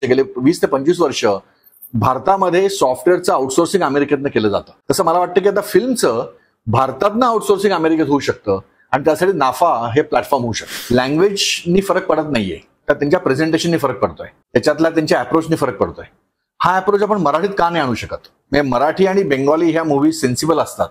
गेले 20 ते 25 वर्ष भारतामध्ये सॉफ्टवेअरचं आउटसोर्सिंग अमेरिकेतनं केलं जातं. तसं मला वाटतं की आता फिल्मचं भारतातनं आउटसोर्सिंग अमेरिकेत होऊ शकतं आणि त्यासाठी नाफा हे प्लॅटफॉर्म होऊ शकतं. लँग्वेजनी फरक पडत नाहीये, तर त्यांच्या प्रेझेंटेशननी फरक पडतोय, त्याच्यातल्या त्यांच्या अप्रोचनी फरक पडतोय. हा अप्रोच आपण मराठीत का नाही आणू शकत? म्हणजे मराठी आणि बेंगॉली ह्या मूवी सेन्सिबल असतात,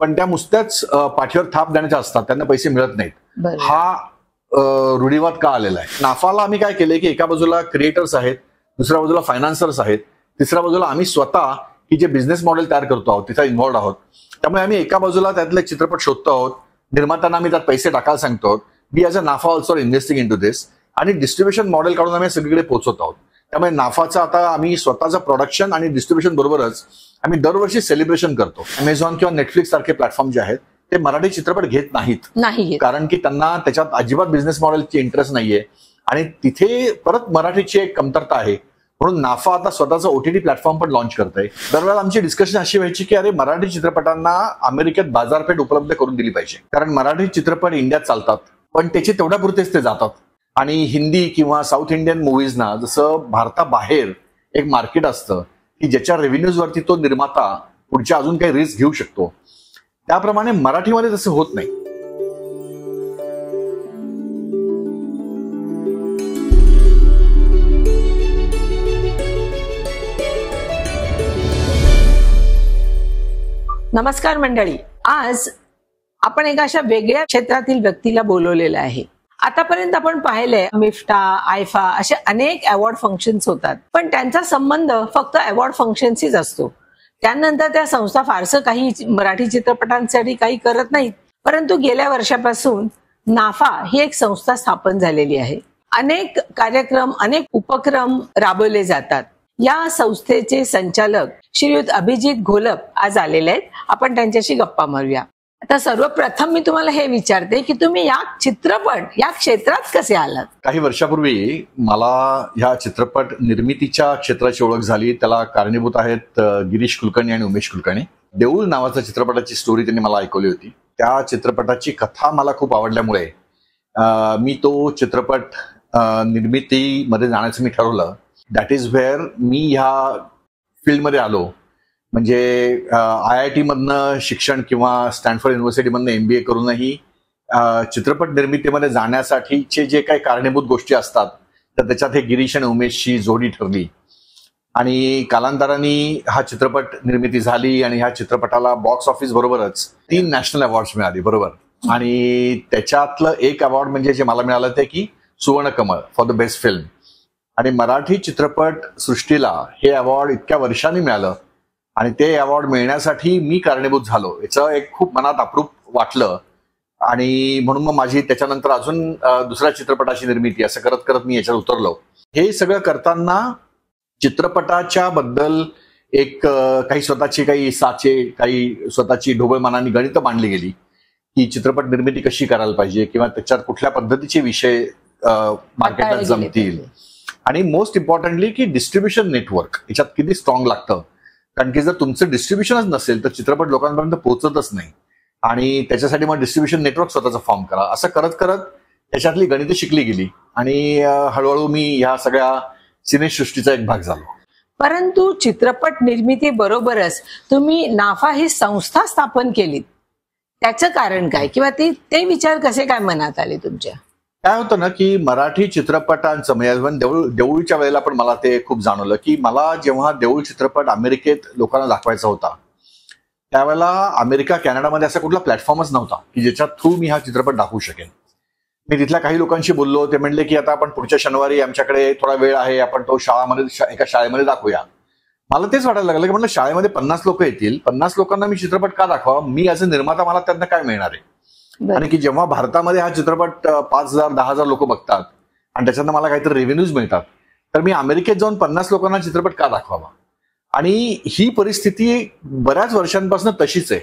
पण त्या नुसत्याच पाठीवर थाप देण्याच्या असतात, त्यांना पैसे मिळत नाहीत. हा रूढीवाद का आलेला आहे? नाफाला आम्ही काय केलंय की एका बाजूला क्रिएटर्स आहेत, दुसऱ्या बाजूला फायनान्सर्स आहेत, तिसऱ्या बाजूला आम्ही स्वतः की जे बिझनेस मॉडेल तयार करतो आहोत तिथे इन्व्हॉल्ड आहोत. त्यामुळे आम्ही एका बाजूला त्यातले चित्रपट शोधतो आहोत, निर्मात्यांना आम्ही त्यात पैसे टाकायला सांगतो आहोत. वी ॲज अ नाफा ऑल्सो इन्व्हेस्टिंग इन टू दिस, आणि डिस्ट्रीब्युशन मॉडेल काढून आम्ही सगळीकडे पोहोचवत आहोत. त्यामुळे नाफाचा आता आम्ही स्वतःचं प्रोडक्शन आणि डिस्ट्रीब्युशन बरोबरच आम्ही दरवर्षी सेलिब्रेशन करतो. अमेझॉन किंवा नेटफ्लिक्स सारखे प्लॅटफॉर्म जे आहेत ते मराठी चित्रपट घेत नाहीत, कारण की त्यांना त्याच्यात अजिबात बिझनेस मॉडेलची इंटरेस्ट नाहीये आणि तिथे परत मराठीची एक कमतरता आहे. म्हणून नाफा आता स्वतःचा ओटीटी प्लॅटफॉर्म पण लॉन्च करतोय. दरवेळेला आमची डिस्कशन अशी व्हायची की अरे मराठी चित्रपटांना अमेरिकेत बाजारपेठ उपलब्ध करून दिली पाहिजे, कारण मराठी चित्रपट इंडियात चालतात पण त्याची तेवढ्यापुरतेच ते जातात. आणि हिंदी किंवा साऊथ इंडियन मूवीजना जसं भारताबाहेर एक मार्केट असतं की ज्याच्या रेव्हेन्यूजवरती तो निर्माता पुढच्या अजून काही रिस्क घेऊ शकतो, त्याप्रमाणे मराठीमध्ये तसं होत नाही. नमस्कार मंडळी, आज आपण एका अशा वेगळ्या क्षेत्रातील व्यक्तीला बोलवलेलं आहे. आतापर्यंत आपण पाहिलंय मिफ्टा, आयफा असे अनेक अवॉर्ड फंक्शन्स होतात, पण त्यांचा संबंध फक्त अवॉर्ड फंक्शन्सशीच असतो. त्यानंतर त्या संस्था फारसं काही मराठी चित्रपटांसाठी काही करत नाहीत. परंतु गेल्या वर्षापासून नाफा ही एक संस्था स्थापन झालेली आहे. अनेक कार्यक्रम, अनेक उपक्रम राबवले जातात. या संस्थेचे संचालक श्रीयुत अभिजित घोलप आज आलेले आहेत. आपण त्यांच्याशी गप्पा मारूया. आता सर्वप्रथम मी तुम्हाला हे विचारते की तुम्ही या चित्रपट या क्षेत्रात कसे आलात? काही वर्षापूर्वी मला ह्या चित्रपट निर्मितीच्या क्षेत्राची ओळख झाली. त्याला कारणीभूत आहेत गिरीश कुलकर्णी आणि उमेश कुलकर्णी. देऊळ नावाच्या चित्रपटाची स्टोरी त्यांनी मला ऐकवली होती. त्या चित्रपटाची कथा मला खूप आवडल्यामुळे मी तो चित्रपट निर्मितीमध्ये जाण्याचं मी ठरवलं. दॅट इज व्हेअर मी ह्या फील्डमध्ये आलो. म्हणजे IIT मधनं शिक्षण किंवा स्टॅनफोर्ड युनिव्हर्सिटीमधनं MBA करूनही चित्रपट निर्मितीमध्ये जाण्यासाठीचे जे काही कारणीभूत गोष्टी असतात तर त्याच्यात हे गिरीश आणि उमेशची जोडी ठरली आणि कालांतराने हा चित्रपट निर्मिती झाली आणि ह्या चित्रपटाला बॉक्स ऑफिस बरोबरच 3 नॅशनल अवॉर्ड्स मिळाली. बरोबर. आणि त्याच्यातलं एक अवॉर्ड म्हणजे जे मला मिळालं ते की सुवर्णकमळ फॉर द बेस्ट फिल्म. आणि मराठी चित्रपट सृष्टीला हे अवॉर्ड इतक्या वर्षांनी मिळालं आणि ते अवॉर्ड मिळण्यासाठी मी कारणीभूत झालो. याचं एक खूप मनात अप्रूप वाटलं आणि म्हणून मग माझी त्याच्यानंतर अजून दुसऱ्या चित्रपटाची निर्मिती असं करत करत मी याच्यात उतरलो. हे सगळं करताना चित्रपटाच्या बद्दल एक काही स्वतःची काही साचे, काही स्वतःची ढोबळमानाने गणितं मांडली गेली की चित्रपट निर्मिती कशी करायला पाहिजे किंवा त्याच्यात कुठल्या पद्धतीचे विषय मार्केटात जमतील आणि मोस्ट इम्पॉर्टंटली की डिस्ट्रीब्युशन नेटवर्क याच्यात किती स्ट्रॉंग लागतं. कारण की जर तुमचं डिस्ट्रीब्युशनच नसेल तर चित्रपट लोकांपर्यंत पोहोचतच नाही आणि त्याच्यासाठी मग डिस्ट्रीब्युशन नेटवर्क स्वतःचं फॉर्म करा. असं करत करत त्याच्यातली गणितं शिकली गेली आणि हळूहळू मी ह्या सगळ्या सिनेसृष्टीचा एक भाग झालो. परंतु चित्रपट निर्मिती बरोबरच तुम्ही नाफा ही संस्था स्थापन केली, त्याचं कारण काय किंवा ते विचार कसे काय मनात आले तुमच्या? काय होतं ना की मराठी चित्रपटांचं म्हणजे देऊळच्या वेळेला पण मला ते खूप जाणवलं की मला जेव्हा देऊळ चित्रपट अमेरिकेत लोकांना दाखवायचा होता त्यावेळेला अमेरिका, कॅनडामध्ये असा कुठला प्लॅटफॉर्मच नव्हता की ज्याच्या थ्रू मी हा चित्रपट दाखवू शकेन. मी तिथल्या काही लोकांशी बोललो. ते म्हणले की आता आपण पुढच्या शनिवारी आमच्याकडे थोडा वेळ आहे, आपण तो एका शाळेमध्ये दाखवूया. मला तेच वाटायला लागलं की म्हटलं शाळेमध्ये 50 लोक येतील, 50 लोकांना मी चित्रपट का दाखवा? मी ॲज अ निर्माता मला त्यांना काय मिळणार आहे? आणि की जेव्हा भारतामध्ये हा चित्रपट 5,000-10,000 लोक बघतात आणि त्याच्यानं मला काहीतरी रेव्हेन्यूज मिळतात, तर मी अमेरिकेत जाऊन 50 लोकांना चित्रपट का दाखवावा? आणि ही परिस्थिती बऱ्याच वर्षांपासून तशीच आहे.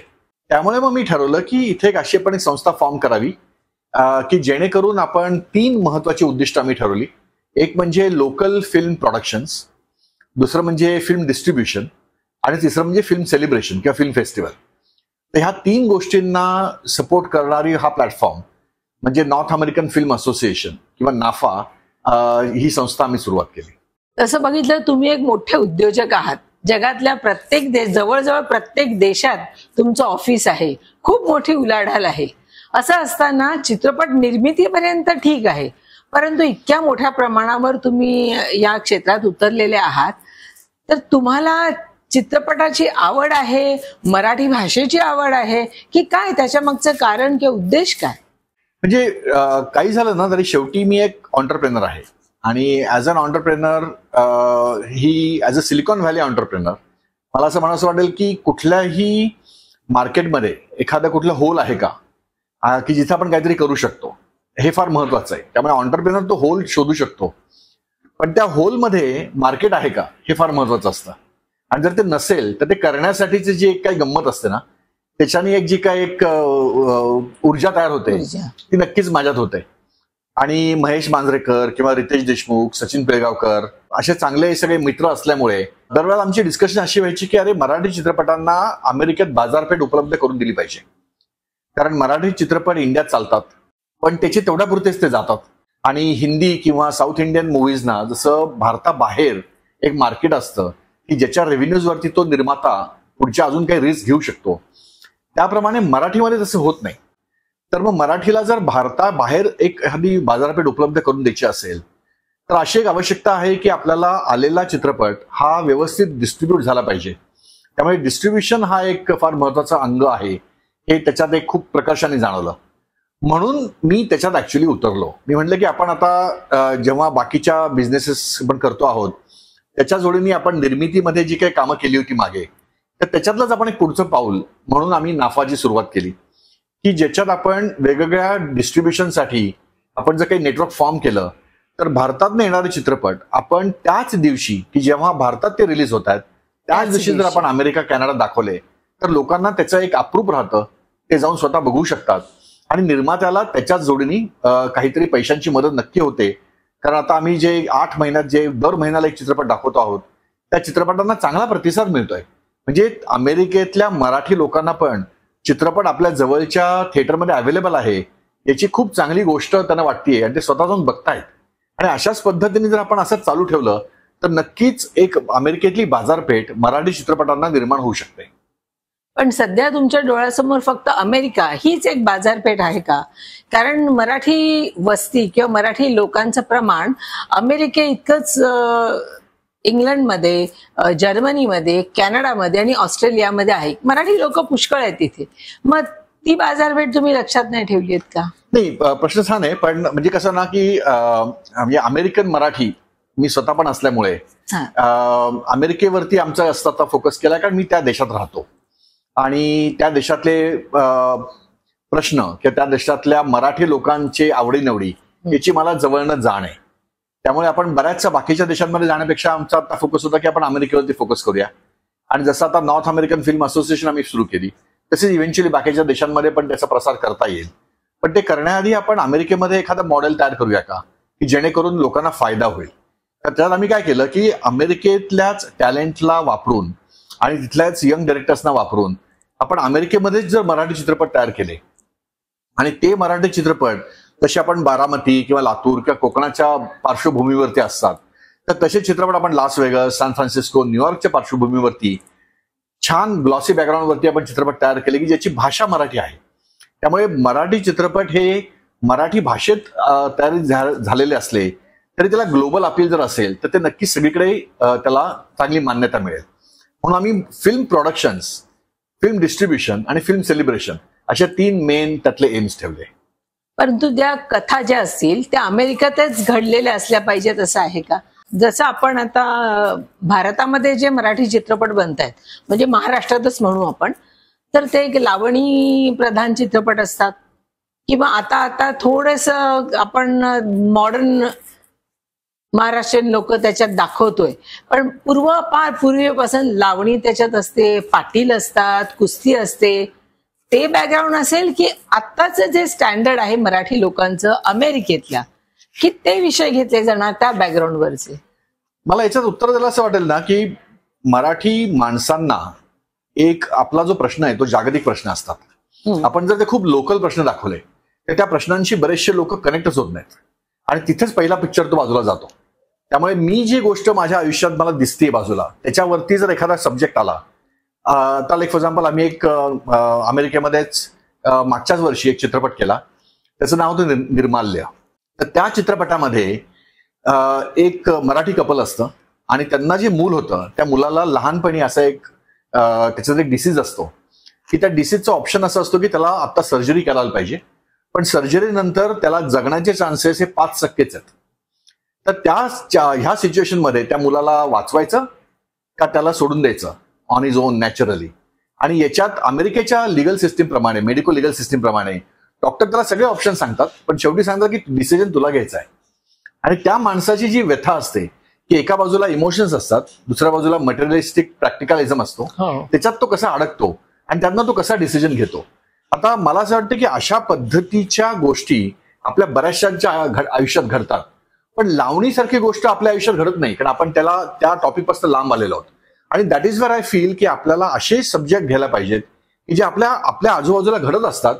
त्यामुळे मग मी ठरवलं की इथे एक अशी आपण एक संस्था फॉर्म करावी की जेणेकरून आपण 3 महत्वाची उद्दिष्ट आम्ही ठरवली. एक म्हणजे लोकल फिल्म प्रोडक्शन्स, दुसरं म्हणजे फिल्म डिस्ट्रीब्युशन आणि तिसरं म्हणजे फिल्म सेलिब्रेशन किंवा फिल्म फेस्टिवल. तर ह्या 3 गोष्टींना सपोर्ट करणारी हा प्लॅटफॉर्म म्हणजे नॉर्थ अमेरिकन फिल्म असोसिएशन किंवा नाफा ही संस्था आम्ही सुरुवात केली. तसं बघितलं तुम्ही एक मोठे उद्योजक आहात. जगातल्या प्रत्येक जवळजवळ प्रत्येक देशात तुमचं ऑफिस आहे, खूप मोठी उलाढाल आहे. असं असताना चित्रपट निर्मितीपर्यंत ठीक आहे, परंतु इतक्या मोठ्या प्रमाणावर तुम्ही या क्षेत्रात उतरलेले आहात, तर तुम्हाला चित्रपटाची आवड आहे, मराठी भाषेची आवड आहे की काय? त्याच्या मागचं कारण किंवा उद्देश काय? म्हणजे काही झालं ना तरी शेवटी मी एक ऑन्टरप्रेनर आहे आणि as an entrepreneur as a Silicon Valley entrepreneur मला असं म्हणावं वाटेल की कुठल्याही मार्केटमध्ये एखादा कुठलं होल आहे का की जिथे आपण काहीतरी करू शकतो, हे फार महत्वाचं आहे. त्यामुळे ऑन्टरप्रेनर तो होल शोधू शकतो, पण त्या होलमध्ये मार्केट आहे का हे फार महत्वाचं असतं. आणि जर ते नसेल तर ते करण्यासाठीची जी एक काही गंमत असते ना, त्याच्याने एक जी काही एक ऊर्जा तयार होते ती नक्कीच माझ्यात होते. आणि महेश मांजरेकर किंवा रितेश देशमुख, सचिन पिळगावकर असे चांगले सगळे मित्र असल्यामुळे दरवेळेला आमची डिस्कशन अशी व्हायची की अरे मराठी चित्रपटांना अमेरिकेत बाजारपेठ उपलब्ध करून दिली पाहिजे, कारण मराठी चित्रपट इंडियात चालतात पण त्याचे तेवढ्यापुरतेच ते जातात. आणि हिंदी किंवा साऊथ इंडियन मूव्हीजना जसं भारताबाहेर एक मार्केट असतं की ज्याच्या रेव्हेन्यूजवरती तो निर्माता पुढच्या अजून काही रिस्क घेऊ शकतो, त्याप्रमाणे मराठीमध्ये तसं होत नाही. तर मग मराठीला जर भारताबाहेर एक एखादी बाजारपेठ उपलब्ध करून द्यायची असेल तर अशी एक आवश्यकता आहे की आपल्याला आलेला चित्रपट हा व्यवस्थित डिस्ट्रीब्यूट झाला पाहिजे. त्यामुळे डिस्ट्रीब्युशन हा एक फार महत्वाचा अंग आहे, हे त्याच्यात एक खूप प्रकर्षाने जाणवलं. म्हणून मी त्याच्यात ऍक्च्युली उतरलो. मी म्हटलं की आपण आता जेव्हा बाकीच्या बिझनेसेस आपण करतो आहोत त्याच्या जोडीने आपण निर्मितीमध्ये जी काही कामं केली होती मागे, तर त्याच्यातलंच आपण एक पुढचं पाऊल म्हणून आम्ही नाफाची सुरुवात केली की ज्याच्यात आपण वेगवेगळ्या डिस्ट्रीब्युशनसाठी आपण जर काही नेटवर्क फॉर्म केलं तर भारतात येणारे चित्रपट आपण त्याच दिवशी की जेव्हा भारतात ते रिलीज होत आहेत त्याच दिवशी जर आपण अमेरिका कॅनडा दाखवले तर लोकांना त्याचं एक अप्रूप राहतं, ते जाऊन स्वतः बघू शकतात आणि निर्मात्याला त्याच्याच जोडीने काहीतरी पैशांची मदत नक्की होते. कारण आता आम्ही जे 8 महिन्यात जे दर महिन्याला एक चित्रपट दाखवतो आहोत त्या चित्रपटांना चांगला प्रतिसाद मिळतोय. म्हणजे अमेरिकेतल्या मराठी लोकांना पण चित्रपट आपल्या जवळच्या थिएटरमध्ये अवेलेबल आहे याची खूप चांगली गोष्ट त्यांना वाटतेय आणि ते स्वतः जाऊन बघतायत. आणि अशाच पद्धतीने जर आपण असंच चालू ठेवलं तर नक्कीच एक अमेरिकेतली बाजारपेठ मराठी चित्रपटांना निर्माण होऊ शकते. पण सध्या तुमच्या डोळ्यासमोर फक्त अमेरिका हीच एक बाजारपेठ आहे का? कारण मराठी वस्ती किंवा मराठी लोकांचं प्रमाण अमेरिके इतकंच इंग्लंडमध्ये, जर्मनीमध्ये, कॅनडामध्ये आणि ऑस्ट्रेलियामध्ये आहे. मराठी लोक पुष्कळ आहेत तिथे. मग ती बाजारपेठ तुम्ही लक्षात नाही ठेवली आहेत का? नाही, प्रश्न छान आहे. पण म्हणजे कसं ना की म्हणजे अमेरिकन मराठी मी स्वतः पण असल्यामुळे अमेरिकेवरती आमचा असता फोकस केला, कारण मी त्या देशात राहतो आणि त्या देशातले प्रश्न किंवा त्या देशातल्या मराठी लोकांची आवडीनिवडी याची मला जवळनं जाण आहे. त्यामुळे आपण बऱ्याचशा बाकीच्या देशांमध्ये जाण्यापेक्षा आमचा आता फोकस होता की आपण अमेरिकेवरती फोकस करूया. आणि जसं आता नॉर्थ अमेरिकन फिल्म असोसिएशन आम्ही सुरू केली तसेच इव्हेंच्युअली बाकीच्या देशांमध्ये पण त्याचा प्रसार करता येईल. पण ते करण्याआधी आपण अमेरिकेमध्ये एखादं मॉडेल तयार करूया का की जेणेकरून लोकांना फायदा होईल. तर त्यात आम्ही काय केलं की अमेरिकेतल्याच टॅलेंटला वापरून आणि तिथल्याच यंग डायरेक्टर्सना वापरून आपण अमेरिकेमध्येच जर मराठी चित्रपट तयार केले आणि ते मराठी चित्रपट तसे आपण बारामती किंवा लातूर किंवा कोकणाच्या पार्श्वभूमीवरती असतात तर तसे चित्रपट आपण लास वेगस, सॅन फ्रान्सिस्को, न्यूयॉर्कच्या पार्श्वभूमीवरती छान ग्लॉसी बॅकग्राऊंडवरती आपण चित्रपट तयार केले की ज्याची भाषा मराठी आहे. त्यामुळे मराठी चित्रपट हे मराठी भाषेत तयार झालेले असले तरी त्याला ग्लोबल अपील जर असेल तर ते नक्कीच सगळीकडे त्याला चांगली मान्यता मिळेल. म्हणून आम्ही फिल्म प्रोडक्शन्स, फिल्म डिस्ट्रीब्युशन आणि फिल्म सेलिब्रेशन अशा 3 मेन त्यातले एम्स ठेवले. परंतु त्या कथा ज्या असतील त्या अमेरिकेतच घडलेल्या असल्या पाहिजेत असं आहे का? जसं आपण आता भारतामध्ये जे मराठी चित्रपट बनत आहेत म्हणजे महाराष्ट्रातच म्हणू आपण, तर ते एक लावणी प्रधान चित्रपट असतात किंवा आता थोडस आपण मॉडर्न महाराष्ट्रीयन लोक त्याच्यात दाखवतोय. पण पूर्वीपासून लावणी त्याच्यात असते, पाटील असतात, कुस्ती असते. ते बॅकग्राऊंड असेल की आत्ताच जे स्टँडर्ड आहे मराठी लोकांचं अमेरिकेतल्या की ते विषय घेतले जाणार त्या बॅकग्राऊंडवरचे? मला याच्यात उत्तर द्यायला असं वाटेल ना की मराठी माणसांना एक आपला जो प्रश्न आहे तो जागतिक प्रश्न असतात. आपण जर ते खूप लोकल प्रश्न दाखवले तर त्या प्रश्नांशी बरेचसे लोक कनेक्टच होत नाहीत आणि तिथेच पहिला पिक्चर तो बाजूला जातो. त्यामुळे मी जी गोष्ट माझ्या आयुष्यात मला दिसते बाजूला, त्याच्यावरती जर एखादा सब्जेक्ट आला, आता लाईक फॉर एक्झाम्पल आम्ही एक अमेरिकेमध्येच मागच्याच वर्षी एक चित्रपट केला, त्याचं नाव होतं निर्माल्य. तर त्या चित्रपटामध्ये एक मराठी कपल असतं आणि त्यांना जे मूल होतं त्या मुलाला लहानपणी असं एक त्याच्यात एक डिसीज असतो की त्या डिसीजचा ऑप्शन असा असतो की त्याला आता सर्जरी करायला पाहिजे, पण सर्जरी नंतर त्याला जगण्याचे चान्सेस हे 5%च आहेत. तर ह्या सिच्युएशन मध्ये त्या मुलाला वाचवायचं का त्याला सोडून द्यायचं ऑन इज ओन नॅचरली. आणि याच्यात अमेरिकेच्या लिगल सिस्टीम प्रमाणे, मेडिकल लिगल सिस्टीम प्रमाणे डॉक्टर त्याला सगळे ऑप्शन सांगतात, पण शेवटी सांगतात की डिसिजन तुला घ्यायचा आहे. आणि त्या माणसाची जी व्यथा असते की एका बाजूला इमोशन्स असतात, दुसऱ्या बाजूला मटेरियलिस्टिक प्रॅक्टिकलिझम असतो, त्याच्यात तो कसा अडकतो आणि त्यातनं तो कसा डिसिजन घेतो. आता मला असं वाटतं की अशा पद्धतीच्या गोष्टी आपल्या बऱ्याचशांच्या आयुष्यात घडतात, पण लावणीसारखी गोष्ट आपल्या आयुष्यात घडत नाही, कारण आपण त्या टॉपिक पासून लांब आलेलो आहोत. आणि दॅट इज वर आय फील की आपल्याला असे सब्जेक्ट घ्यायला पाहिजेत की जे आपल्या आजूबाजूला घडत असतात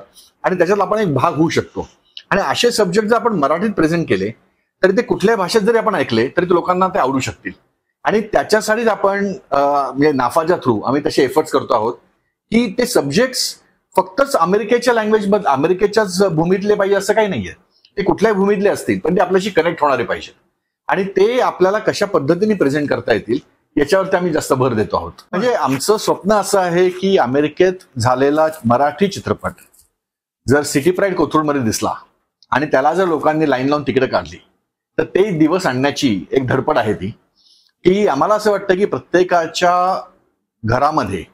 आणि त्याच्यात आपण एक भाग होऊ शकतो. आणि असे सब्जेक्ट जर आपण मराठीत प्रेझेंट केले तरी ते कुठल्याही भाषेत जरी आपण ऐकले तरी ते लोकांना ते आवडू शकतील. आणि त्याच्यासाठीच आपण म्हणजे नाफाच्या थ्रू आम्ही तसे एफर्ट्स करतो आहोत की ते सब्जेक्ट्स फक्तच अमेरिकेच्या लँग्वेजमध्ये, अमेरिकेच्याच भूमीतले पाहिजे असं काही नाहीये. ते कुठल्याही भूमीतले असतील पण ते आपल्याशी कनेक्ट होणारे पाहिजे आणि ते आपल्याला कशा पद्धतीने प्रेझेंट करता येतील याच्यावरती आम्ही जास्त भर देतो आहोत. म्हणजे आमचं स्वप्न असं आहे की अमेरिकेत झालेला मराठी चित्रपट जर सिटी प्राईड कोथरूडमध्ये दिसला आणि त्याला जर लोकांनी लाईन लावून तिकीट काढली तर ते दिवस आणण्याची एक धडपड आहे ती, की आम्हाला असं वाटतं की प्रत्येकाच्या घरामध्ये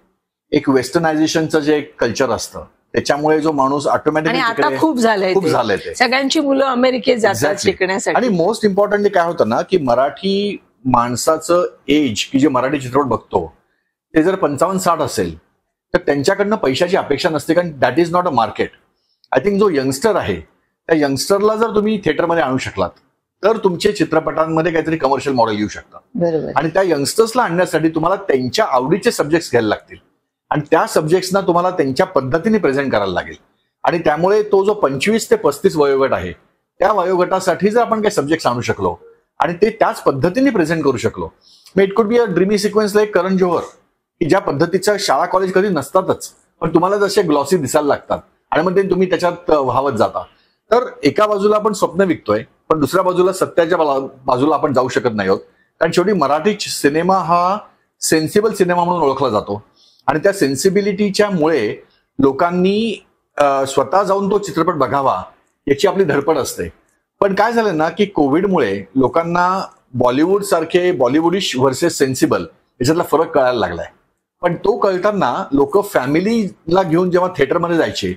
एक वेस्टर्नायझेशनचं जे कल्चर असतं त्याच्यामुळे जो माणूस ऑटोमॅटिकली खूप झालंय ते सगळ्यांची मुलं अमेरिकेत जातात शिकण्यासाठी. आणि मोस्ट इम्पॉर्टंटली काय होतं ना की मराठी माणसाचं एज की जे मराठी चित्रपट बघतो ते जर 55-60 असेल तर त्यांच्याकडनं पैशाची अपेक्षा नसते, कारण that is not a market. I think जो यंगस्टर आहे त्या यंगस्टरला जर तुम्ही थिएटरमध्ये आणू शकलात तर तुमचे चित्रपटांमध्ये काहीतरी कमर्शियल मॉडेल येऊ शकतं. आणि त्या यंगस्टर्सला आणण्यासाठी तुम्हाला त्यांच्या आवडीचे सब्जेक्ट्स घ्यायला लागतील आणि त्या सब्जेक्ट्सना तुम्हाला त्यांच्या पद्धतीने प्रेझेंट करायला लागेल. आणि त्यामुळे तो जो 25 ते 35 वयोगट आहे त्या वयोगटासाठी जर आपण काही सब्जेक्ट्स आणू शकलो आणि ते त्याच पद्धतीने प्रेझेंट करू शकलो, मग it could be a dreamy sequence like Karan Johar, की ज्या पद्धतीच्या शाळा कॉलेज कधी नसतातच पण तुम्हाला जसे ग्लॉसी दिसायला लागतात आणि मग ते तुम्ही त्याच्यात व्हावत जाता. तर एका बाजूला आपण स्वप्न विकतोय पण दुसऱ्या बाजूला सत्याच्या बाजूला आपण जाऊ शकत नाही आहोत, कारण शेवटी मराठी सिनेमा हा सेन्सिबल सिनेमा म्हणून ओळखला जातो आणि त्या सेन्सिबिलिटीच्या मुळे लोकांनी स्वतः जाऊन तो चित्रपट बघावा याची आपली धडपड असते. पण काय झालं ना की कोविडमुळे लोकांना बॉलिवूड सारखे बॉलिवूडिश व्हर्सेस सेन्सिबल याच्यातला फरक कळायला लागलाय. पण तो कळताना लोक फॅमिलीला घेऊन जेव्हा थिएटरमध्ये जायचे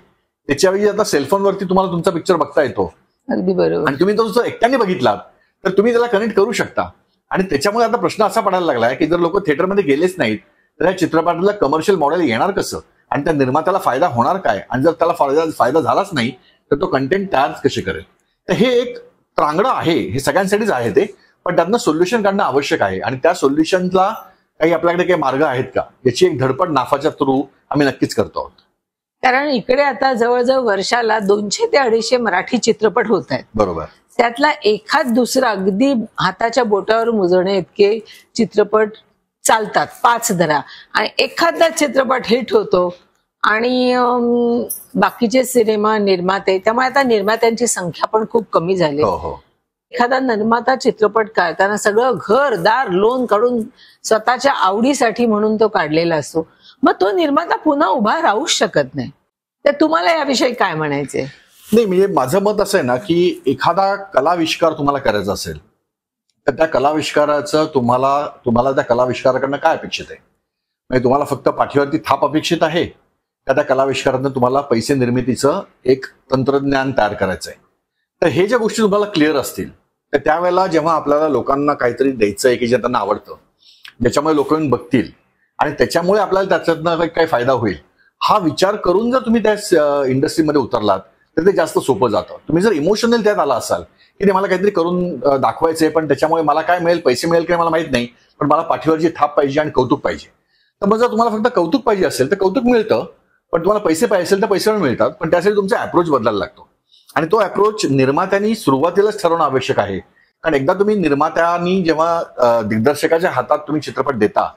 त्याच्यावेळी आता सेलफोनवरती तुम्हाला तुमचा पिक्चर बघता येतो, अगदी बरोबर, आणि तुम्ही तो जर एकट्याने बघितलात तर तुम्ही त्याला कनेक्ट करू शकता. आणि त्याच्यामुळे आता प्रश्न असा पडायला लागलाय की जर लोक थिएटरमध्ये गेलेच नाहीत तर या चित्रपटाला कमर्शियल मॉडेल येणार कसं आणि त्या निर्मात्याला फायदा होणार काय, आणि जर त्याला फायदा झालाच नाही तर तो कंटेंट तयार कसे करेल. तर हे एक त्रांगडं आहे, हे सगळ्यांसाठीच आहे ते, पण त्यातनं सोल्युशन काढणं आवश्यक आहे. आणि त्या सोल्युशनला काही आपल्याकडे काही मार्ग आहेत का याची एक धडपड नाफाच्या थ्रू आम्ही नक्कीच करतो आहोत. कारण इकडे आता जवळजवळ वर्षाला 200 ते 250 मराठी चित्रपट होत आहेत. बरोबर. त्यातला एखाद दुसरा अगदी हाताच्या बोटावर मोजणे इतके चित्रपट चालतात, 5 धरा, आणि एखादा चित्रपट हिट होतो आणि बाकीचे सिनेमा निर्माते, त्यामुळे आता निर्मात्यांची संख्या पण खूप कमी झाली. एखादा निर्माता चित्रपट काढताना सगळं घरदार लोन काढून स्वतःच्या आवडीसाठी म्हणून तो काढलेला असतो, मग तो निर्माता पुन्हा उभा राहूच शकत नाही. तर तुम्हाला याविषयी काय म्हणायचंय? नाही, म्हणजे माझं मत असं आहे ना की एखादा कलाविष्कार तुम्हाला करायचा असेल तर त्या कलाविष्काराचं तुम्हाला त्या कलाविष्काराकडनं काय अपेक्षित आहे. म्हणजे तुम्हाला फक्त पाठीवरती थाप अपेक्षित आहे का त्या कलाविष्कारातनं तुम्हाला पैसे निर्मितीचं एक तंत्रज्ञान तयार करायचं आहे. तर हे ज्या गोष्टी तुम्हाला क्लिअर असतील तर त्यावेळेला जेव्हा आपल्याला लोकांना काहीतरी द्यायचं आहे की जे त्यांना आवडतं, ज्याच्यामुळे लोक येऊन बघतील आणि त्याच्यामुळे आपल्याला त्याच्यातनं काही फायदा होईल, हा विचार करून जर तुम्ही त्या इंडस्ट्रीमध्ये उतरलात तर ते जास्त सोपं जातं. तुम्ही जर इमोशनल त्यात आला असाल की ते मला काहीतरी करून दाखवायचंय पण त्याच्यामुळे मला काय मिळेल, पैसे मिळेल की मला माहित नाही, पण मला पाठीवरची थाप पाहिजे आणि कौतुक पाहिजे, तर मग जर तुम्हाला फक्त कौतुक पाहिजे असेल तर कौतुक मिळतं, पण तुम्हाला पैसे पाहिजे असेल तर पैसे मिळतात, पण त्यासाठी तुमचा अप्रोच बदलायला लागतो. आणि तो अप्रोच निर्मात्यांनी सुरुवातीलाच ठरवणं आवश्यक आहे, कारण एकदा तुम्ही निर्मात्यांनी जेव्हा दिग्दर्शकाच्या हातात तुम्ही चित्रपट देता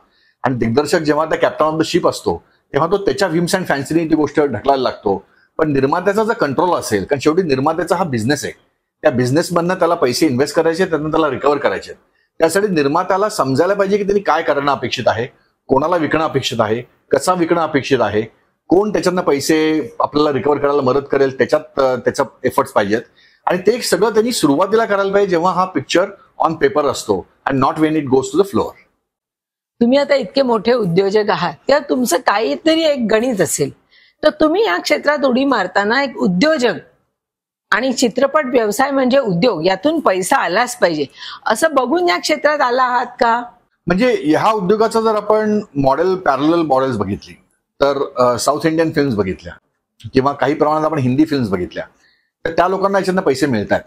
आणि दिग्दर्शक जेव्हा त्या कॅप्टन ऑफ द शिप असतो तेव्हा तो त्याच्या व्हिम्स अँड फॅन्सीने ती गोष्ट ढकलायला लागतो. पण निर्मात्याचा जर कंट्रोल असेल, कारण शेवटी निर्मात्याचा हा बिझनेस आहे, त्या बिझनेसमधनं त्याला पैसे इन्व्हेस्ट करायचे, त्यांना त्याला रिकव्हर करायचे. त्यासाठी निर्मात्याला समजायला पाहिजे की त्यांनी काय करणं अपेक्षित आहे, कोणाला विकणं अपेक्षित आहे, कसा विकणं अपेक्षित आहे, कोण त्याच्यातनं पैसे आपल्याला रिकव्हर करायला मदत करेल, त्याच्या एफर्ट्स पाहिजेत. आणि ते सगळं त्यांनी सुरुवातीला करायला पाहिजे जेव्हा हा पिक्चर ऑन पेपर असतो and not when it goes to the floor. तुम्ही आता इतके मोठे उद्योजक आहात, तेव्हा तुमचं काहीतरी एक गणित असेल, तर तुम्ही या क्षेत्रात उडी मारताना एक उद्योजक आणि चित्रपट व्यवसाय म्हणजे उद्योग, यातून पैसा आलाच पाहिजे असं बघून या क्षेत्रात आला आहात का? म्हणजे ह्या उद्योगाचा जर आपण पॅरलल मॉडेल्स बघितली तर साऊथ इंडियन फिल्म्स बघितल्या किंवा काही प्रमाणात आपण हिंदी फिल्म्स बघितल्या तर त्या लोकांना याच्यानं पैसे मिळतात.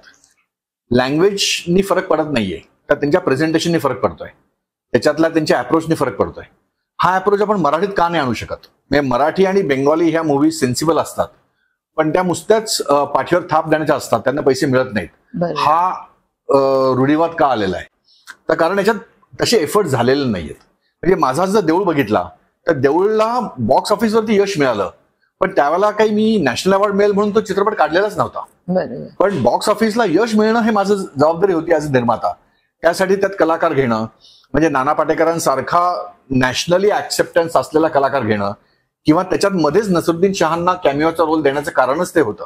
लँग्वेजनी फरक पडत नाहीये, तर त्यांच्या प्रेझेंटेशननी फरक पडतोय, त्याच्यातला त्यांच्या अप्रोचनी फरक पडतोय. हा अप्रोच आपण मराठीत का नाही आणू शकत? म्हणजे मराठी आणि बेंगॉली ह्या मूव्हीज सेन्सिबल असतात, पण त्या नुसत्याच पाठीवर थाप देण्याच्या असतात, त्यांना पैसे मिळत नाहीत. हा रूढीवाद का आलेला आहे? तर कारण याच्यात तसे एफर्ट झालेले नाहीयेत. म्हणजे माझा जर देऊळ बघितला तर देऊळला बॉक्स ऑफिसवरती यश मिळालं, पण त्यावेळेला काही मी नॅशनल अवॉर्ड मिळेल म्हणून तो चित्रपट काढलेलाच नव्हता. पण बॉक्स ऑफिसला यश मिळणं हे माझं जबाबदारी होती ऍज अ निर्माता. त्यासाठी त्यात कलाकार घेणं, म्हणजे नाना पाटेकरांसारखा नॅशनली ऍक्सेप्टन्स असलेला कलाकार घेणं, किंवा त्याच्यात मध्येच नसरुद्दीन शहांना कॅमिओचा रोल देण्याचं कारणच ते होतं,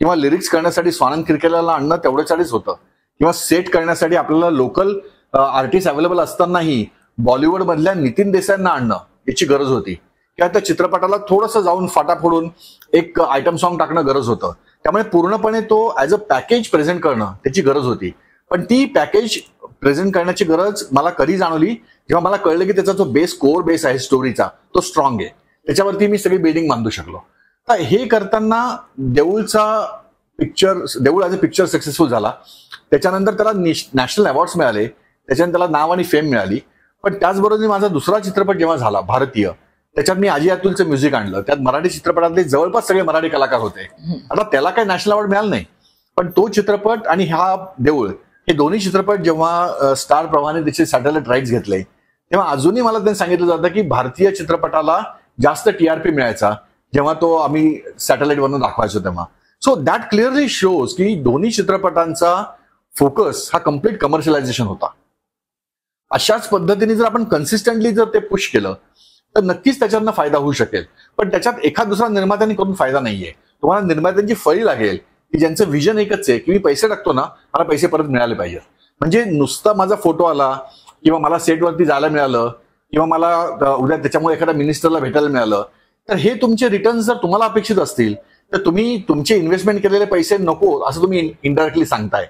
किंवा लिरिक्स करण्यासाठी स्वानंद किरकेलाला आणणं तेवढ्यासाठीच होतं, किंवा सेट करण्यासाठी आपल्याला लोकल आर्टिस्ट अवेलेबल असतानाही बॉलिवूड मधल्या नितीन देसाईंना आणणं याची गरज होती, किंवा त्या चित्रपटाला थोडंसं जाऊन फाटा फोडून एक आयटम सॉन्ग टाकणं गरज होतं. त्यामुळे पूर्णपणे तो ऍज अ पॅकेज प्रेझेंट करणं त्याची गरज होती. पण ती पॅकेज प्रेझेंट करण्याची गरज मला कधी जाणवली जेव्हा मला कळलं की त्याचा जो कोर बेस आहे स्टोरीचा तो स्ट्रॉंग आहे, त्याच्यावरती मी सगळी बिल्डिंग बांधू शकलो. तर हे करताना देऊळ ॲज अ पिक्चर सक्सेसफुल झाला. त्याच्यानंतर त्याला नॅशनल अवॉर्ड्स मिळाले, त्याच्यानंतर त्याला नाव आणि फेम मिळाली. पण त्याचबरोबर माझा दुसरा चित्रपट जेव्हा झाला भारतीय, त्याच्यात मी अजय अतुलचं म्युझिक आणलं. त्यात मराठी चित्रपटातले जवळपास सगळे मराठी कलाकार होते. आता त्याला काही नॅशनल अवॉर्ड मिळाला नाही, पण तो चित्रपट आणि हा देऊळ हे दोन्ही चित्रपट जेव्हा स्टार प्रवाहाने त्याचे सॅटेलाइट राईट्स घेतले तेव्हा अजूनही मला त्यांनी सांगितलं जातं की भारतीय चित्रपटाला जास्त टीआरपी मिळायचा जेव्हा तो आम्ही सॅटेलाइट वरून दाखवायचो तेव्हा. सो दॅट क्लिअरली शोज की दोन्ही चित्रपटांचा फोकस हा कम्प्लीट कमर्शियलायझेशन होता. अशाच पद्धतीने जर आपण कन्सिस्टंटली जर ते पुश केलं तर नक्कीच त्याच्यातनं फायदा होऊ शकेल. पण त्याच्यात एखाद दुसरा निर्मात्याने करून फायदा नाहीये. तुम्हाला निर्मात्यांची फळी लागेल की ज्यांचं विजन एकच आहे की मी पैसे टाकतो ना, मला पैसे परत मिळाले पाहिजे. म्हणजे नुसता माझा फोटो आला किंवा मला सेटवरती जायला मिळालं किंवा मला उद्या त्याच्यामुळे एखाद्या मिनिस्टरला भेटायला मिळालं, तर हे तुमचे रिटर्न जर तुम्हाला अपेक्षित असतील तर तुम्ही तुमचे इन्व्हेस्टमेंट केलेले पैसे नको असं तुम्ही इनडायरेक्टली सांगताय.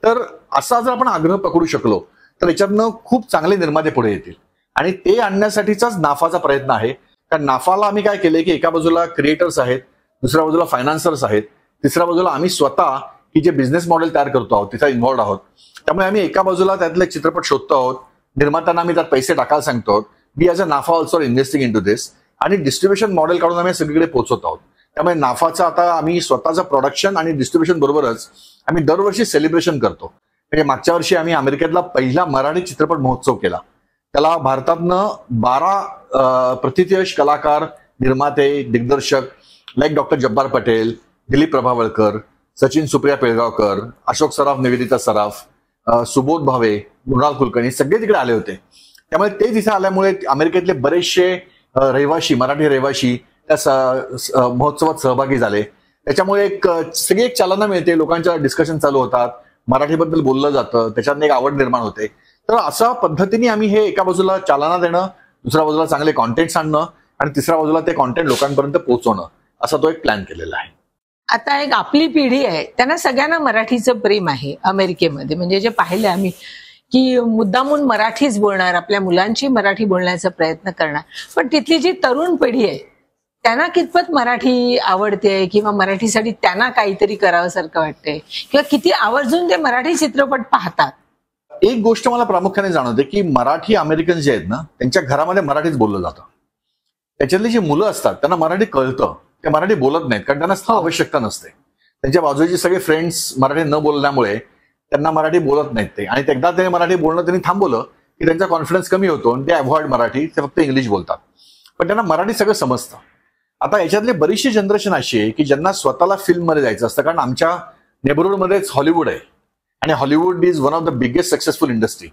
तर असा जर आपण आग्रह पकडू शकलो तर याच्यातनं खूप चांगले निर्माते पुढे येतील. आणि ते आणण्यासाठीचाच नाफाचा प्रयत्न आहे. कारण नाफाला आम्ही काय केलंय की एका बाजूला क्रिएटर्स आहेत, दुसऱ्या बाजूला फायनान्सर्स आहेत, तिसऱ्या बाजूला आम्ही स्वतः की जे बिझनेस मॉडेल तयार करतो आहोत तिथे इन्व्हॉल्ड आहोत. त्यामुळे आम्ही एका बाजूला त्यातले चित्रपट शोधतो आहोत, निर्मात्यांना आम्ही त्यात पैसे टाकायला सांगतो आहोत. वी ॲज अ नाफा ऑल्सो इन्व्हेस्टिंग इन टू दिस, आणि डिस्ट्रीब्युशन मॉडेल काढून आम्ही सगळीकडे पोहोचवत आहोत. त्यामुळे नाफाचं आता आम्ही स्वतःचं प्रोडक्शन आणि डिस्ट्रीब्युशन बरोबरच आम्ही दरवर्षी सेलिब्रेशन करतो. म्हणजे मागच्या वर्षी आम्ही अमेरिकेतला पहिला मराठी चित्रपट महोत्सव केला. त्याला भारतातनं 12 प्रथितयश कलाकार, निर्माते, दिग्दर्शक लाईक डॉक्टर जब्बार पटेल, दिलीप प्रभावळकर, सचिन सुप्रिया पेळगावकर, अशोक सराफ, निवेदिता सराफ, सुबोध भावे, मृणाल कुलकर्णी सगळे तिकडे आले होते. त्यामुळे ते तिथे आल्यामुळे अमेरिकेतले बरेचसे रहिवाशी, मराठी रहिवाशी त्या महोत्सवात सहभागी झाले. त्याच्यामुळे सगळी एक चालना मिळते, लोकांच्या डिस्कशन चालू होतात, मराठीबद्दल बोललं जातं, त्याच्यात एक आवड निर्माण होते. तर अशा पद्धतीने आम्ही हे एका बाजूला चालना देणं, दुसऱ्या बाजूला चांगले कॉन्टेंट्स आणणं आणि तिसऱ्या बाजूला ते कॉन्टेंट लोकांपर्यंत पोहोचवणं असा तो एक प्लॅन केलेला आहे. आता एक आपली पिढी आहे, त्यांना सगळ्यांना मराठीचं प्रेम आहे अमेरिकेमध्ये. म्हणजे जे पाहिलं आम्ही की मुद्दामून मराठीच बोलणार, आपल्या मुलांची मराठी बोलण्याचा प्रयत्न करणार. पण तिथली जी तरुण पिढी आहे त्यांना कितपत मराठी आवडते किंवा मराठीसाठी त्यांना काहीतरी करावंसारखं वाटतंय किंवा किती आवर्जून ते मराठी चित्रपट पाहतात. एक गोष्ट मला प्रामुख्याने जाणवते की मराठी अमेरिकन जे आहेत ना त्यांच्या घरामध्ये मराठीच बोललं जातं. त्याच्यातली जी मुलं असतात त्यांना मराठी कळतं, ते मराठी बोलत नाहीत कारण त्यांना आवश्यकता नसते. त्यांच्या बाजूचे सगळे फ्रेंड्स मराठी न बोलल्यामुळे त्यांना मराठी बोलत नाहीत ते, आणि एकदा ते मराठी बोलणं त्यांनी थांबवलं की त्यांचा कॉन्फिडन्स कमी होतो आणि ते अव्हॉइड मराठी, ते फक्त इंग्लिश बोलतात. पण त्यांना मराठी सगळं समजतं. आता याच्यातली बरीचशी जनरेशन अशी आहे की ज्यांना स्वतःला फिल्ममध्ये जायचं असतं, कारण आमच्या नेबरहूडमध्येच हॉलिवूड आहे आणि Hollywood is one of the biggest successful industry.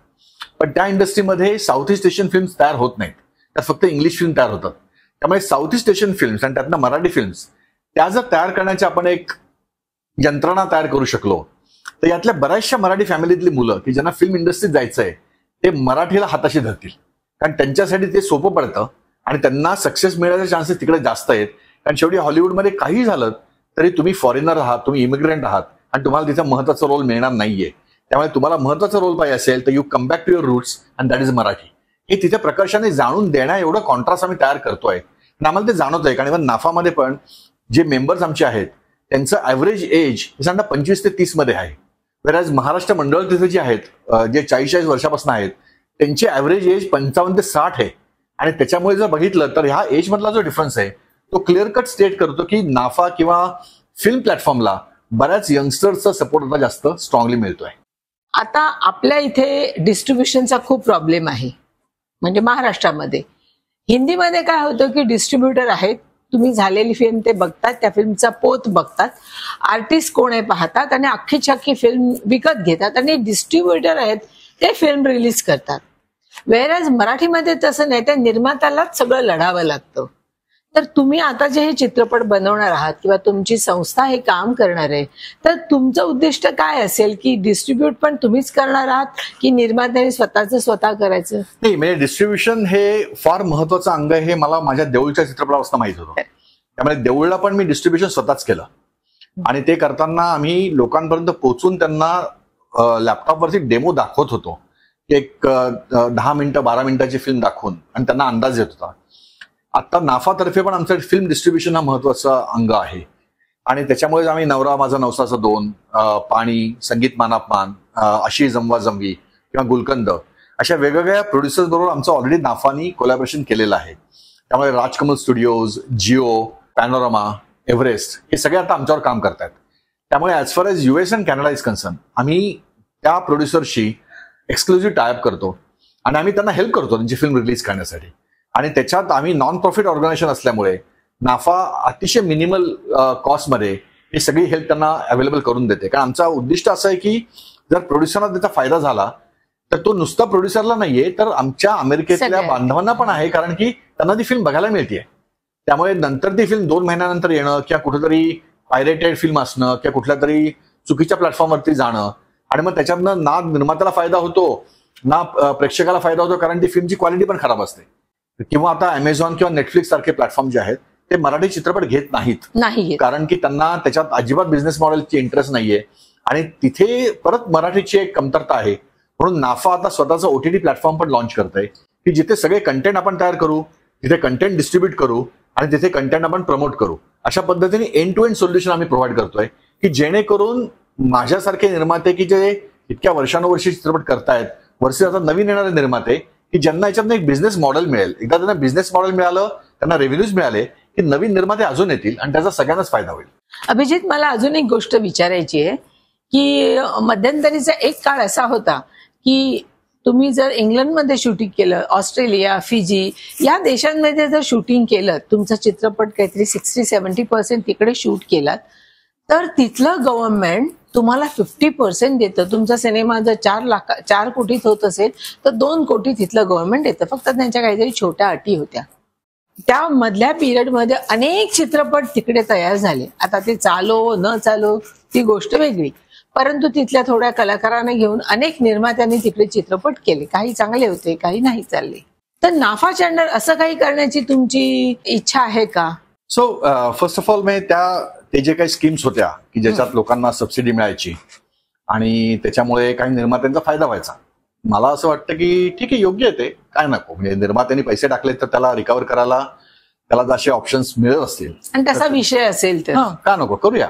पण त्या इंडस्ट्रीमध्ये साऊथ ईस्ट एशियन फिल्म्स तयार होत नाहीत, त्यात फक्त इंग्लिश फिल्म तयार होतात. त्यामुळे साऊथ ईस्ट एशियन फिल्म्स आणि त्यातनं मराठी फिल्म्स त्या जर तयार करण्याची आपण एक यंत्रणा तयार करू शकलो, तर यातल्या बऱ्याचशा मराठी फॅमिलीतली मुलं की ज्यांना फिल्म इंडस्ट्रीत जायचंय ते मराठीला हाताशी धरतील, कारण त्यांच्यासाठी ते सोपं पडतं आणि त्यांना सक्सेस मिळण्याचे चान्सेस तिकडे जास्त आहेत. कारण शेवटी हॉलिवूडमध्ये काही झालं तरी तुम्ही फॉरेनर आहात, तुम्ही इमिग्रंट आहात आणि तुम्हाला तिचा महत्वाचा रोल मिळणार नाहीये. त्यामुळे तुम्हाला महत्वाचा रोल पाहिजे असेल तर you come back to your roots and that is Marathi. हे तिथे प्रकर्षाने जाणून देण्या एवढं कॉन्ट्रास्ट आम्ही तयार करतोय आणि आम्हाला ते जाणवतंय. कारण इव्हन नाफामध्ये पण जे मेंबर्स आमचे आहेत त्यांचं ॲव्हरेज एज साधारण 25 ते 30 मध्ये आहे. वेराज महाराष्ट्र मंडळ तिथे जे आहेत जे 40-40 वर्षापासून आहेत त्यांचे ॲव्हरेज एज 55 ते 60 आहे. आणि त्याच्यामुळे जर बघितलं तर ह्या एज मधला जो डिफरन्स आहे तो क्लिअर कट स्टेट करतो की नाफा किंवा फिल्म प्लॅटफॉर्मला बऱ्याच यंगस्टर्सचा सपोर्ट आता जास्त स्ट्रॉंगली मिळतोय. आता आपल्या इथे डिस्ट्रीब्युशनचा खूप प्रॉब्लेम आहे. म्हणजे महाराष्ट्रामध्ये हिंदीमध्ये काय होतं की डिस्ट्रीब्युटर आहेत, तुम्ही झालेली फिल्म ते बघतात, त्या फिल्मचा पोत बघतात, आर्टिस्ट कोण आहे पाहतात आणि अख्खीची अख्खी फिल्म विकत घेतात आणि डिस्ट्रीब्युटर आहेत ते फिल्म रिलीज करतात. वेरॅज मराठीमध्ये तसं नाही, त्या निर्मात्यालाच सगळं लढावं लागतं. तर तुम्ही आता जे हे चित्रपट बनवणार आहात किंवा तुमची संस्था हे काम करणार आहे, तर तुमचं उद्दिष्ट काय असेल की डिस्ट्रीब्यूट पण तुम्हीच करणार आहात की निर्मात्याने स्वतःच स्वतः करायचं? नाही, म्हणजे डिस्ट्रीब्युशन हे फार महत्वाचं अंग आहे हे मला माझ्या देऊळच्या चित्रपटापासून माहित होतं. त्यामुळे देऊळला पण मी डिस्ट्रीब्युशन स्वतःच केलं आणि ते करताना आम्ही लोकांपर्यंत पोहोचून त्यांना लॅपटॉपवरती डेमो दाखवत होतो. एक 10 मिनिटं 12 मिनिटाची फिल्म दाखवून आणि त्यांना अंदाज येत होता. आता नाफातर्फे पण आमचं फिल्म डिस्ट्रीब्युशन हा महत्वाचा अंग आहे आणि त्याच्यामुळे आम्ही नवरा माझा नवसाचा 2, पाणी, संगीत मानापमान, अशी जमवा जमवी किंवा गुलकंद अशा वेगवेगळ्या प्रोड्युसर्स बरोबर आमचं ऑलरेडी नाफानी कोलॅबोरेशन केलेलं आहे. त्यामुळे Rajkamal studios, Jio, panorama, Everest हे सगळे आता आमच्यावर काम करतात. त्यामुळे as far as US and Canada is concern आम्ही त्या प्रोड्युसरशी एक्सक्लुझिव्ह टायअप करतो आणि आम्ही त्यांना हेल्प करतो त्यांची फिल्म रिलीज करण्यासाठी. आणि त्याच्यात आम्ही नॉन प्रॉफिट ऑर्गनायझेशन असल्यामुळे नाफा अतिशय मिनिमल कॉस्टमध्ये ही सगळी हेल्प त्यांना अवेलेबल करून देते. कारण आमचा उद्दिष्ट असं आहे की जर प्रोड्युसरला त्याचा फायदा झाला तर तो नुसता प्रोड्युसरला नाहीये तर आमच्या अमेरिकेतल्या बांधवांना पण आहे, कारण की त्यांना ती फिल्म बघायला मिळते. त्यामुळे नंतर ती फिल्म 2 महिन्यानंतर येणं किंवा कुठेतरी पायरेटेड फिल्म असणं किंवा कुठल्या तरी चुकीच्या प्लॅटफॉर्मवरती जाणं आणि मग त्याच्यातनं ना निर्मात्याला फायदा होतो ना प्रेक्षकाला फायदा होतो, कारण ती फिल्मची क्वालिटी पण खराब असते. किंवा आता अमेझॉन किंवा नेटफ्लिक्स सारखे प्लॅटफॉर्म जे आहेत ते मराठी चित्रपट घेत नाहीत, कारण की त्यांना त्याच्यात अजिबात बिझनेस मॉडेलची इंटरेस्ट नाहीये आणि तिथे परत मराठीची एक कमतरता आहे. म्हणून नाफा आता स्वतःचा OTT प्लॅटफॉर्म पण लॉन्च करतोय की जिथे सगळे कंटेंट आपण तयार करू, तिथे कंटेंट डिस्ट्रीब्यूट करू आणि तिथे कंटेंट आपण प्रमोट करू. अशा पद्धतीने एंड टू एंड सोल्युशन आम्ही प्रोव्हाइड करतोय की जेणेकरून माझ्यासारखे निर्माते की जे इतक्या वर्षानुवर्षी चित्रपट करतायत, वर्षी आता नवीन येणारे निर्माते की ज्यांना याच्यातनं एक बिझनेस मॉडेल मिळेल, एकदा त्यांना बिझनेस मॉडेल मिळालं, त्यांना रेव्हेन्यूज मिळाले की नवीन निर्माते अजून येतील आणि त्याचा सगळ्यांनाच फायदा होईल. अभिजित, मला अजून एक गोष्ट विचारायची आहे की मध्यंतरीचा एक काळ असा होता की तुम्ही जर इंग्लंडमध्ये शूटिंग केलं, ऑस्ट्रेलिया, फिजी या देशांमध्ये जर शूटिंग केलं, तुमचा चित्रपट काहीतरी 60-70% तिकडे शूट केलात, तर तिथलं गव्हर्नमेंट तुम्हाला 50% देतं. तुमचा सिनेमा जर 4 कोटीत होत असेल तर 2 कोटी तिथलं गव्हर्नमेंट देतं. फक्त त्यांच्या काहीतरी छोट्या अटी होत्या. त्या मधल्या पिरियडमध्ये अनेक चित्रपट तिकडे तयार झाले. आता ते चालो न चालो ती गोष्ट वेगळी, परंतु तिथल्या थोड्या कलाकारांना घेऊन अनेक निर्मात्यांनी तिकडे चित्रपट केले. काही चांगले होते, काही नाही चालले. तर नाफा चॅनल असं काही करण्याची तुमची इच्छा आहे का? सो फर्स्ट ऑफ ऑल ते जे काही स्कीम्स होत्या की ज्याच्यात लोकांना सबसिडी मिळायची आणि त्याच्यामुळे काही निर्मात्यांचा फायदा व्हायचा, मला असं वाटतं की ठीक आहे, योग्य आहे, ते काय नको. म्हणजे निर्मात्यांनी पैसे टाकले तर त्याला रिकव्हर करायला त्याला जसे ऑप्शन्स मिळत असतील आणि तसा विषय असेल तर का नको, करूया.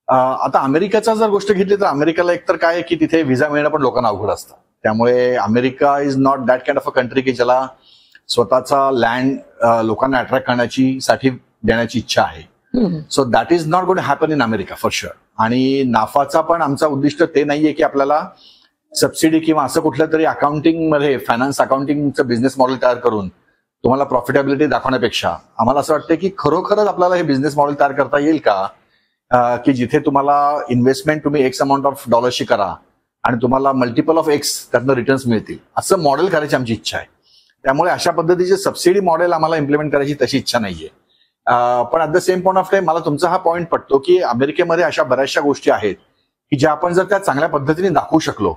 आता अमेरिकेचा जर गोष्ट घेतली तर अमेरिकेला एकतर काय की तिथे व्हिसा मिळणं पण लोकांना अवघड असतं. त्यामुळे America is not that kind of a country की ज्याला स्वतःचा लँड लोकांना अट्रॅक्ट करण्याची साठी देण्याची इच्छा आहे. So that is not going to happen in America for sure. आणि नाफाचा पण आमचा उद्दिष्ट ते नाहीये की आपल्याला सबसिडी किंवा असं कुठलं तरी अकाउंटिंग मध्ये फायनान्स अकाउंटिंगचं बिझनेस मॉडेल तयार करून तुम्हाला प्रॉफिटेबिलिटी दाखवण्यापेक्षा आम्हाला असं वाटतं की खरोखरच आपल्याला हे बिझनेस मॉडेल तयार करता येईल का की जिथे तुम्हाला इन्व्हेस्टमेंट तुम्ही एक्स अमाऊंट ऑफ डॉलर्सची करा आणि तुम्हाला मल्टिपल ऑफ एक्स त्यातनं रिटर्न्स मिळतील, असं मॉडेल करायची आमची इच्छा आहे. त्यामुळे अशा पद्धतीचे सबसिडी मॉडेल आम्हाला इम्प्लिमेंट करायची तशी इच्छा नाहीये. पण at the same point of time मला तुमचा हा पॉईंट पटतो की अमेरिकेमध्ये अशा बऱ्याचशा गोष्टी आहेत की ज्या आपण जर त्या चांगल्या पद्धतीने दाखवू शकलो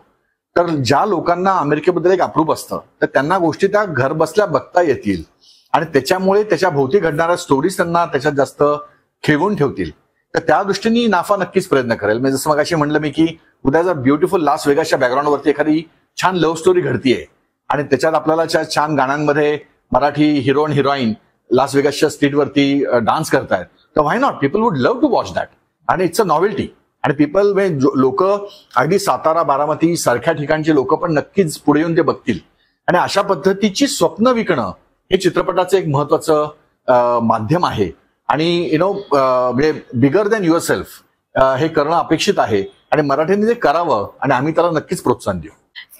तर ज्या लोकांना अमेरिकेबद्दल एक अप्रूप असतं तर त्यांना गोष्टी त्या घर बसल्या बघता येतील आणि त्याच्यामुळे त्याच्या भोवती घडणाऱ्या स्टोरीज त्यांना त्याच्यात जास्त खेळवून ठेवतील. तर त्या दृष्टीने नाफा नक्कीच प्रयत्न करेल. म्हणजे जसं मगाशी म्हणलं मी की उद्या जर ब्युटिफुल लास वेगासच्या बॅकग्राऊंडवरती एखादी छान लव्ह स्टोरी घडतीये आणि त्याच्यात आपल्याला छान गाण्यांमध्ये मराठी हिरो आणि हिरोईन लास वेगासच्या स्ट्रीटवरती डान्स करतायत तर why not, people would love to watch that आणि इट्स अ नॉव्हेल्टी. आणि पीपल लोक अगदी सातारा बारामती सारख्या ठिकाणचे लोक पण नक्कीच पुढे येऊन ते बघतील. आणि अशा पद्धतीची स्वप्न विकणं हे चित्रपटाचं एक महत्वाचं माध्यम आहे. आणि म्हणजे बिगर दॅन युअर सेल्फ हे करणं अपेक्षित आहे आणि मराठीने ते करावं आणि आम्ही त्याला नक्कीच प्रोत्साहन देऊ.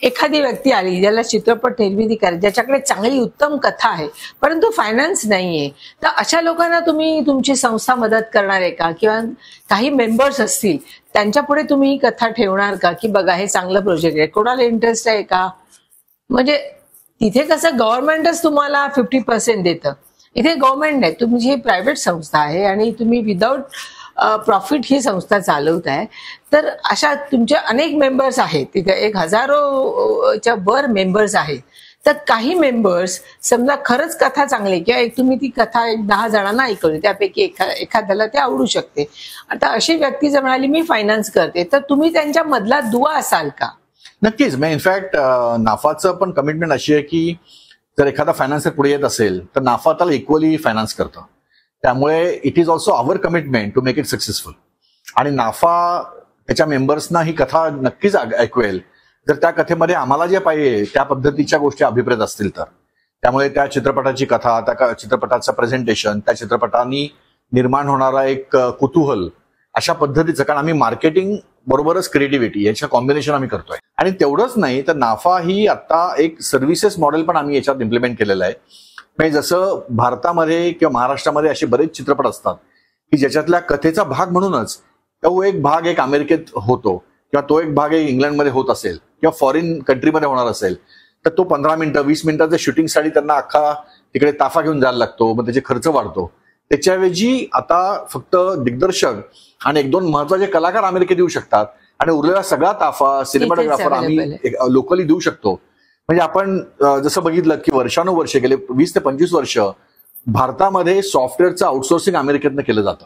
एखादी व्यक्ती आली ज्याला चित्रपट निर्मिती करायची, ज्याच्याकडे चांगली उत्तम कथा आहे परंतु फायनान्स नाहीये, तर अशा लोकांना तुम्ही तुमची संस्था मदत करणार आहे का? किंवा काही मेंबर्स असतील त्यांच्या पुढे तुम्ही ही कथा ठेवणार का की बघा हे चांगलं प्रोजेक्ट आहे, कोणाला इंटरेस्ट आहे का? म्हणजे तिथे कसं गव्हर्नमेंटच तुम्हाला 50% देतं, इथे गव्हर्नमेंट नाही, तुमची ही प्रायव्हेट संस्था आहे आणि तुम्ही विदाऊट प्रॉफिट ही संस्था चालवत आहे. तर अशा तुमचे अनेक मेंबर्स आहेत, तिथे 1000च्या वर मेंबर्स आहेत. तर काही मेंबर्स समजा खरंच कथा चांगली किंवा तुम्ही ती कथा 10 जणांना ऐकवली, त्यापैकी एखाद्याला ते आवडू शकते. आता अशी व्यक्ती जर म्हणाली मी फायनान्स करते, तर तुम्ही त्यांच्या मधला दुवा असाल का? नक्कीच. मी इनफॅक्ट नाफाचं पण कमिटमेंट अशी आहे की जर एखादा फायनान्सर पुढे येत असेल तर नाफा त्याला इक्वली फायनान्स करतं. त्यामुळे it is also our commitment to make it successful. आणि नाफा त्याच्या मेंबर्सना ही कथा नक्कीच ऐकवेल जर त्या कथेमध्ये आम्हाला जे पाहिजे त्या पद्धतीच्या गोष्टी अभिप्रेत असतील तर. त्यामुळे त्या चित्रपटाची कथा, त्या चित्रपटाचं प्रेझेंटेशन, त्या चित्रपटाने निर्माण होणारा एक कुतूहल अशा पद्धतीचं, कारण आम्ही मार्केटिंग बरोबरच क्रिएटिव्हिटी याच्या कॉम्बिनेशन आम्ही करतोय. आणि तेवढंच नाही तर नाफा ही आता एक सर्व्हिसेस मॉडेल पण आम्ही याच्यात इम्प्लिमेंट केलेलं आहे. म्हणजे जसं भारतामध्ये किंवा महाराष्ट्रामध्ये असे बरेच चित्रपट असतात की ज्याच्यातल्या कथेचा भाग म्हणूनच तो एक भाग एक अमेरिकेत होतो किंवा तो एक भाग एक इंग्लंडमध्ये होत असेल किंवा फॉरेन कंट्रीमध्ये होणार असेल तर तो 15 मिनिटं 20 मिनिटाच्या शूटिंगसाठी त्यांना अख्खा तिकडे ताफा घेऊन जायला लागतो, मग त्याचे खर्च वाढतो. त्याच्याऐवजी आता फक्त दिग्दर्शक आणि 1-2 महत्वाचे कलाकार अमेरिकेत येऊ शकतात आणि उरलेला सगळा ताफा सिनेमॅटोग्राफर आम्ही लोकली देऊ शकतो. म्हणजे आपण जसं बघितलं की वर्षानुवर्ष गेले 20 ते 25 वर्ष भारतामध्ये सॉफ्टवेअरचं आउटसोर्सिंग अमेरिकेतनं केलं जातं.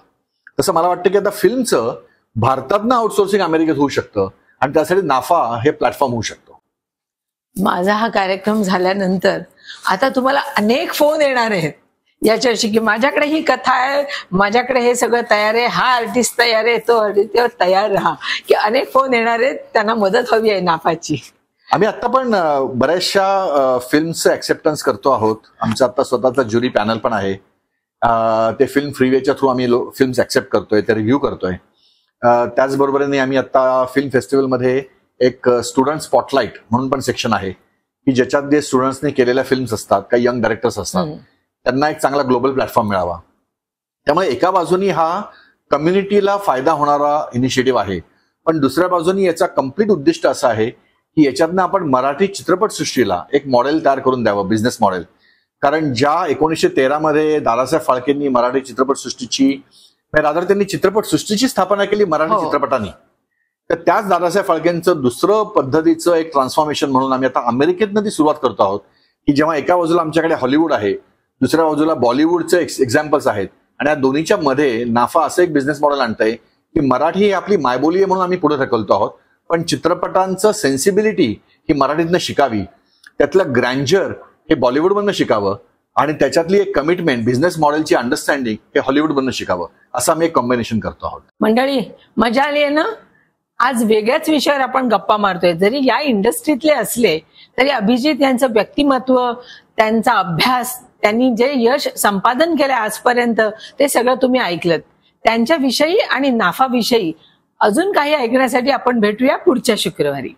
तसं मला वाटतं की आता फिल्मचं भारतातनं आउटसोर्सिंग अमेरिकेत होऊ शकतं आणि त्यासाठी नाफा हे प्लॅटफॉर्म होऊ शकतो. माझा हा कार्यक्रम झाल्यानंतर आता तुम्हाला अनेक फोन येणार आहेत याच्याशी की माझ्याकडे ही कथा आहे, माझ्याकडे हे सगळं तयार आहे, हा आर्टिस्ट तयार आहे, तो आर्टिस्ट तयार राहा, की अनेक फोन येणार आहेत, त्यांना मदत हवी आहे नाफाची. आम्ही आता पण बऱ्याचशा फिल्मचं ऍक्सेप्टन्स करतो आहोत. आमचा आता स्वतःचा ज्युरी पॅनल पण आहे. ते फिल्म फ्रीवेच्या थ्रू आम्ही फिल्म्स ऍक्सेप्ट करतोय, ते रिव्ह्यू करतोय. त्याचबरोबरीने आम्ही आता फिल्म फेस्टिवलमध्ये एक स्टुडंट स्पॉटलाइट म्हणून पण सेक्शन आहे की ज्याच्यात जे स्टुडंट्सने केलेल्या फिल्म्स असतात, काही यंग डायरेक्टर्स असतात, त्यांना एक चांगला ग्लोबल प्लॅटफॉर्म मिळावा. त्यामुळे एका बाजूनी हा कम्युनिटीला फायदा होणारा इनिशिएटिव्ह आहे, पण दुसऱ्या बाजूनी याचा कम्प्लीट उद्दिष्ट असं आहे की याच्यातनं आपण मराठी चित्रपटसृष्टीला एक मॉडेल तयार करून द्यावं, बिझनेस मॉडेल. कारण ज्या 1913 मध्ये दादासाहेब फाळकेंनी मराठी चित्रपटसृष्टीची त्यांनी चित्रपटसृष्टीची स्थापना केली मराठी चित्रपटांनी, तर त्याच दादासाहेब फाळकेंचं दुसरं पद्धतीचं एक ट्रान्सफॉर्मेशन म्हणून आम्ही आता अमेरिकेतनं ती सुरुवात करतो आहोत की जेव्हा एका बाजूला आमच्याकडे हॉलिवूड आहे, दुसऱ्या बाजूला बॉलिवूडचे एक्झाम्पल्स आहेत आणि या दोन्हीच्या मध्ये नाफा असं एक बिझनेस मॉडेल आणतंय की मराठी ही आपली मायबोली आहे म्हणून आम्ही पुढे ढकलतो आहोत, पण चित्रपटांचं सेन्सिबिलिटी ही मराठीतनं शिकावी, त्यातलं ग्रँजर हे बॉलिवूडमधनं शिकावं आणि त्याच्यातली एक कमिटमेंट बिझनेस मॉडेलची अंडरस्टँडिंग हे हॉलिवूडमधनं शिकावं, असं आम्ही एक कॉम्बिनेशन करतो आहोत. मंडळी, मजा आली आहे ना? आज वेगळ्याच विषयावर आपण गप्पा मारतोय. जरी या इंडस्ट्रीतले असले तरी अभिजित यांचं व्यक्तिमत्व, त्यांचा अभ्यास, त्यांनी जे यश संपादन केलं आजपर्यंत ते सगळं तुम्ही ऐकलत. त्यांच्याविषयी आणि नाफाविषयी अजून काही ऐकण्यासाठी आपण भेटूया पुढच्या शुक्रवारी.